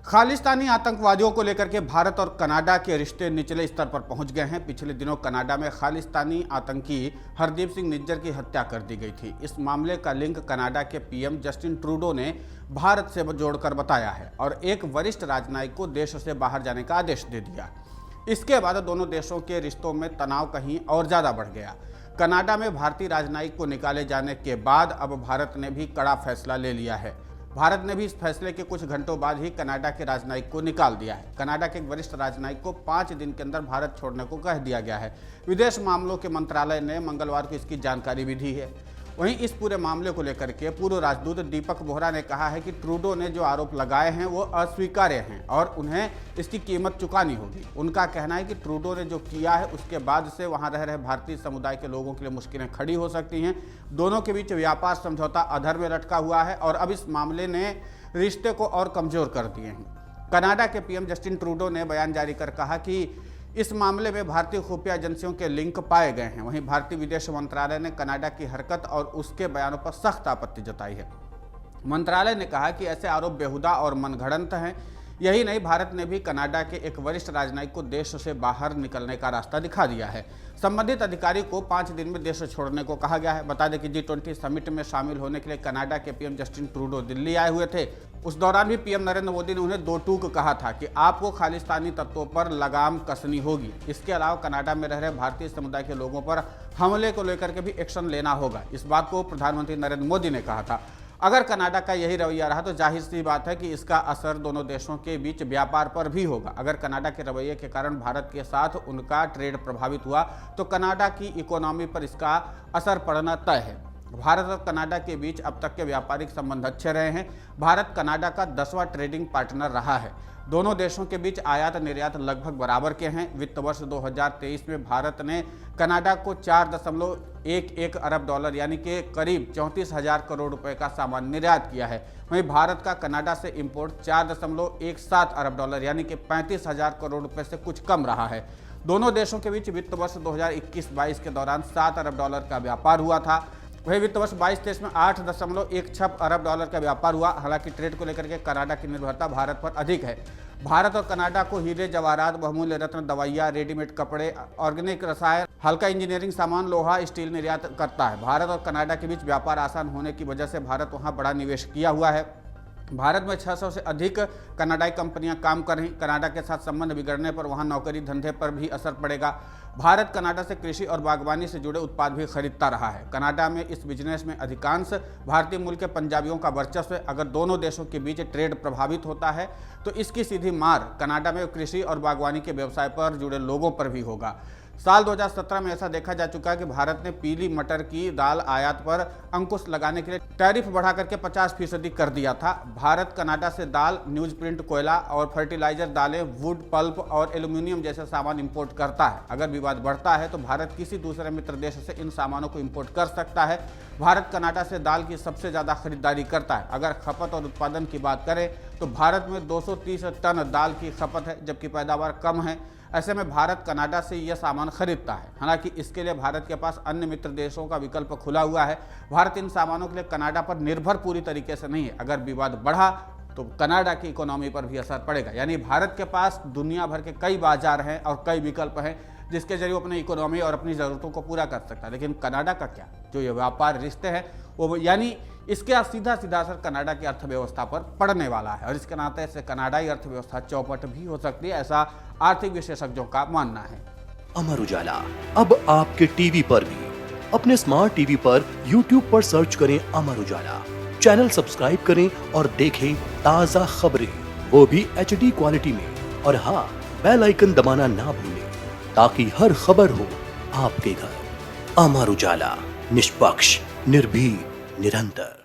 खालिस्तानी आतंकवादियों को लेकर के भारत और कनाडा के रिश्ते निचले स्तर पर पहुंच गए हैं। पिछले दिनों कनाडा में खालिस्तानी आतंकी हरदीप सिंह निज्जर की हत्या कर दी गई थी। इस मामले का लिंक कनाडा के पीएम जस्टिन ट्रूडो ने भारत से जोड़कर बताया है और एक वरिष्ठ राजनयिक को देश से बाहर जाने का आदेश दे दिया। इसके बाद दोनों देशों के रिश्तों में तनाव कहीं और ज़्यादा बढ़ गया। कनाडा में भारतीय राजनयिक को निकाले जाने के बाद अब भारत ने भी कड़ा फैसला ले लिया है। भारत ने भी इस फैसले के कुछ घंटों बाद ही कनाडा के राजनयिक को निकाल दिया है। कनाडा के एक वरिष्ठ राजनयिक को 5 दिन के अंदर भारत छोड़ने को कह दिया गया है। विदेश मामलों के मंत्रालय ने मंगलवार को इसकी जानकारी भी दी है। वहीं इस पूरे मामले को लेकर के पूर्व राजदूत दीपक बोहरा ने कहा है कि ट्रूडो ने जो आरोप लगाए हैं वो अस्वीकार्य हैं और उन्हें इसकी कीमत चुकानी होगी। उनका कहना है कि ट्रूडो ने जो किया है उसके बाद से वहां रह रहे भारतीय समुदाय के लोगों के लिए मुश्किलें खड़ी हो सकती हैं। दोनों के बीच व्यापार समझौता अधर में लटका हुआ है और अब इस मामले ने रिश्ते को और कमजोर कर दिए हैं। कनाडा के पीएम जस्टिन ट्रूडो ने बयान जारी कर कहा कि इस मामले में भारतीय खुफिया एजेंसियों के लिंक पाए गए हैं। वहीं भारतीय विदेश मंत्रालय ने कनाडा की हरकत और उसके बयानों पर सख्त आपत्ति जताई है। मंत्रालय ने कहा कि ऐसे आरोप बेहुदा और मनगढ़ंत हैं। यही नहीं, भारत ने भी कनाडा के एक वरिष्ठ राजनयिक को देश से बाहर निकलने का रास्ता दिखा दिया है। संबंधित अधिकारी को 5 दिन में देश छोड़ने को कहा गया है। बता दें कि G20 समिट में शामिल होने के लिए कनाडा के पीएम जस्टिन ट्रूडो दिल्ली आए हुए थे। उस दौरान भी पीएम नरेंद्र मोदी ने उन्हें 2 टूक कहा था कि आपको खालिस्तानी तत्वों पर लगाम कसनी होगी। इसके अलावा कनाडा में रह रहे भारतीय समुदाय के लोगों पर हमले को लेकर के भी एक्शन लेना होगा। इस बात को प्रधानमंत्री नरेंद्र मोदी ने कहा था। अगर कनाडा का यही रवैया रहा तो जाहिर सी बात है कि इसका असर दोनों देशों के बीच व्यापार पर भी होगा। अगर कनाडा के रवैये के कारण भारत के साथ उनका ट्रेड प्रभावित हुआ तो कनाडा की इकोनॉमी पर इसका असर पड़ना तय है। भारत और कनाडा के बीच अब तक के व्यापारिक संबंध अच्छे रहे हैं। भारत कनाडा का 10वां ट्रेडिंग पार्टनर रहा है। दोनों देशों के बीच आयात निर्यात लगभग बराबर के हैं। वित्त वर्ष 2023 में भारत ने कनाडा को 4.11 अरब डॉलर यानी कि करीब 34,000 करोड़ रुपए का सामान निर्यात किया है। वहीं भारत का कनाडा से इंपोर्ट 4.17 अरब डॉलर यानी कि 35,000 करोड़ रुपए से कुछ कम रहा है। दोनों देशों के बीच वित्त वर्ष 2021-22 के दौरान 7 अरब डॉलर का व्यापार हुआ था। वही वित्त वर्ष 22-23 में 8.16 अरब डॉलर का व्यापार हुआ। हालांकि ट्रेड को लेकर के कनाडा की निर्भरता भारत पर अधिक है। भारत और कनाडा को हीरे जवाहरात, बहुमूल्य रत्न, दवाइयाँ, रेडीमेड कपड़े, ऑर्गेनिक रसायन, हल्का इंजीनियरिंग सामान, लोहा, स्टील निर्यात करता है। भारत और कनाडा के बीच व्यापार आसान होने की वजह से भारत वहाँ बड़ा निवेश किया हुआ है। भारत में 600 से अधिक कनाडाई कंपनियां काम कर रही। कनाडा के साथ संबंध बिगड़ने पर वहां नौकरी धंधे पर भी असर पड़ेगा। भारत कनाडा से कृषि और बागवानी से जुड़े उत्पाद भी खरीदता रहा है। कनाडा में इस बिजनेस में अधिकांश भारतीय मूल के पंजाबियों का वर्चस्व है। अगर दोनों देशों के बीच ट्रेड प्रभावित होता है तो इसकी सीधी मार कनाडा में कृषि और बागवानी के व्यवसाय पर जुड़े लोगों पर भी होगा। साल 2017 में ऐसा देखा जा चुका है कि भारत ने पीली मटर की दाल आयात पर अंकुश लगाने के लिए टैरिफ बढ़ा करके 50% कर दिया था। भारत कनाडा से दाल, न्यूज प्रिंट, कोयला और फर्टिलाइजर, दालें, वुड, पल्प और एल्यूमिनियम जैसे सामान इंपोर्ट करता है। अगर विवाद बढ़ता है तो भारत किसी दूसरे मित्र देश से इन सामानों को इंपोर्ट कर सकता है। भारत कनाडा से दाल की सबसे ज़्यादा खरीदारी करता है। अगर खपत और उत्पादन की बात करें तो भारत में 230 टन दाल की खपत है, जबकि पैदावार कम है। ऐसे में भारत कनाडा से यह सामान खरीदता है। हालांकि इसके लिए भारत के पास अन्य मित्र देशों का विकल्प खुला हुआ है। भारत इन सामानों के लिए कनाडा पर निर्भर पूरी तरीके से नहीं है। अगर विवाद बढ़ा तो कनाडा की इकोनॉमी पर भी असर पड़ेगा। यानी भारत के पास दुनिया भर के कई बाजार हैं और कई विकल्प हैं जिसके जरिए वो अपनी इकोनॉमी और अपनी ज़रूरतों को पूरा कर सकता है। लेकिन कनाडा का क्या, जो ये व्यापार रिश्ते हैं वो, यानी इसके सीधा सीधा असर कनाडा की अर्थव्यवस्था पर पड़ने वाला है और इसके नाते से कनाडाई अर्थव्यवस्था चौपट भी हो सकती है, ऐसा आर्थिक विशेषज्ञों का मानना है। अमर उजाला अब आपके टीवी पर भी। अपने स्मार्ट टीवी पर YouTube पर सर्च करें अमर उजाला, चैनल सब्सक्राइब करें और देखें ताज़ा खबरें, वो भी HD क्वालिटी में। और हाँ, बेल आइकन दबाना ना भूलें ताकि हर खबर हो आपके घर। अमर उजाला, निष्पक्ष, निर्भीक, निरंतर।